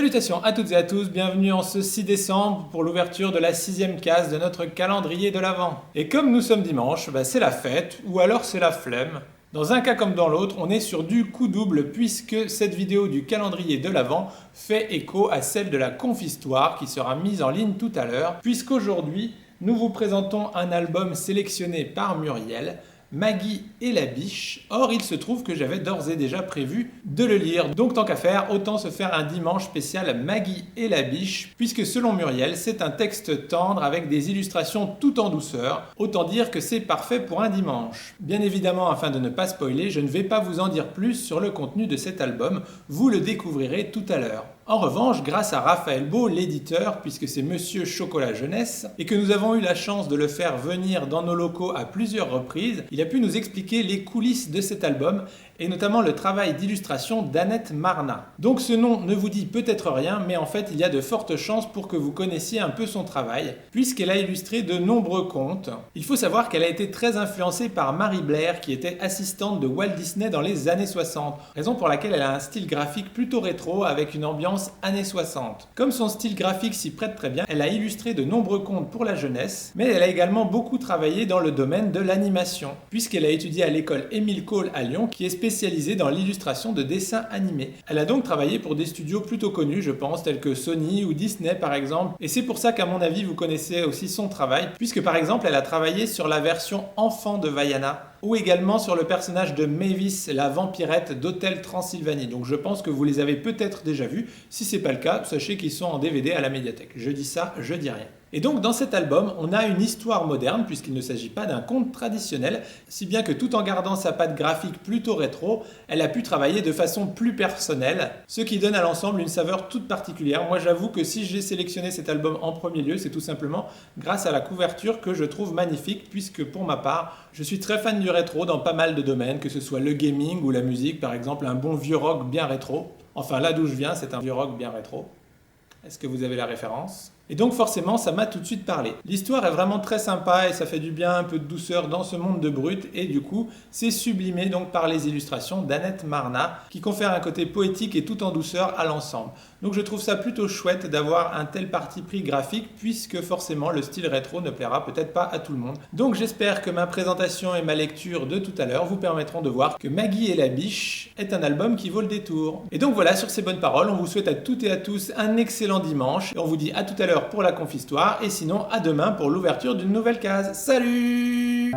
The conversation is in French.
Salutations à toutes et à tous, bienvenue en ce 6 décembre pour l'ouverture de la 6e case de notre calendrier de l'Avent. Et comme nous sommes dimanche, c'est la fête, ou alors c'est la flemme. Dans un cas comme dans l'autre, on est sur du coup double puisque cette vidéo du calendrier de l'Avent fait écho à celle de la Confistoire qui sera mise en ligne tout à l'heure, puisqu'aujourd'hui, nous vous présentons un album sélectionné par Muriel, Maggie et la biche. Or, il se trouve que j'avais d'ores et déjà prévu de le lire. Donc, tant qu'à faire, autant se faire un dimanche spécial Maggie et la biche, puisque selon Muriel, c'est un texte tendre avec des illustrations tout en douceur. Autant dire que c'est parfait pour un dimanche. Bien évidemment, afin de ne pas spoiler, je ne vais pas vous en dire plus sur le contenu de cet album. Vous le découvrirez tout à l'heure. En revanche, grâce à Raphaël Beau, l'éditeur, puisque c'est Monsieur Chocolat Jeunesse, et que nous avons eu la chance de le faire venir dans nos locaux à plusieurs reprises, il a pu nous expliquer les coulisses de cet album, et notamment le travail d'illustration d'Annette Marna. Donc ce nom ne vous dit peut-être rien, mais en fait il y a de fortes chances pour que vous connaissiez un peu son travail, puisqu'elle a illustré de nombreux contes. Il faut savoir qu'elle a été très influencée par Marie Blair, qui était assistante de Walt Disney dans les années 60, raison pour laquelle elle a un style graphique plutôt rétro avec une ambiance années 60. Comme son style graphique s'y prête très bien, elle a illustré de nombreux contes pour la jeunesse, mais elle a également beaucoup travaillé dans le domaine de l'animation, puisqu'elle a étudié à l'école Émile Cole à Lyon, qui est spécialisée dans l'illustration de dessins animés. Elle a donc travaillé pour des studios plutôt connus, je pense, tels que Sony ou Disney par exemple, et c'est pour ça qu'à mon avis vous connaissez aussi son travail, puisque par exemple elle a travaillé sur la version enfant de Vaiana, ou également sur le personnage de Mavis, la vampirette d'Hôtel Transylvanie. Donc je pense que vous les avez peut-être déjà vus. Si c'est pas le cas, sachez qu'ils sont en DVD à la médiathèque. Je dis ça, je dis rien. Et donc dans cet album, on a une histoire moderne puisqu'il ne s'agit pas d'un conte traditionnel, si bien que tout en gardant sa patte graphique plutôt rétro, elle a pu travailler de façon plus personnelle, ce qui donne à l'ensemble une saveur toute particulière. Moi j'avoue que si j'ai sélectionné cet album en premier lieu, c'est tout simplement grâce à la couverture que je trouve magnifique, puisque pour ma part, je suis très fan du rétro dans pas mal de domaines, que ce soit le gaming ou la musique, par exemple un bon vieux rock bien rétro. Enfin là d'où je viens, c'est un vieux rock bien rétro. Est-ce que vous avez la référence ? Et donc forcément, ça m'a tout de suite parlé. L'histoire est vraiment très sympa et ça fait du bien, un peu de douceur dans ce monde de brut. Et du coup, c'est sublimé donc par les illustrations d'Annette Marna, qui confèrent un côté poétique et tout en douceur à l'ensemble. Donc je trouve ça plutôt chouette d'avoir un tel parti pris graphique, puisque forcément le style rétro ne plaira peut-être pas à tout le monde. Donc j'espère que ma présentation et ma lecture de tout à l'heure vous permettront de voir que Maggie et la biche est un album qui vaut le détour. Et donc voilà, sur ces bonnes paroles, on vous souhaite à toutes et à tous un excellent dimanche. Et on vous dit à tout à l'heure pour la Confistoire, et sinon à demain pour l'ouverture d'une nouvelle case. Salut!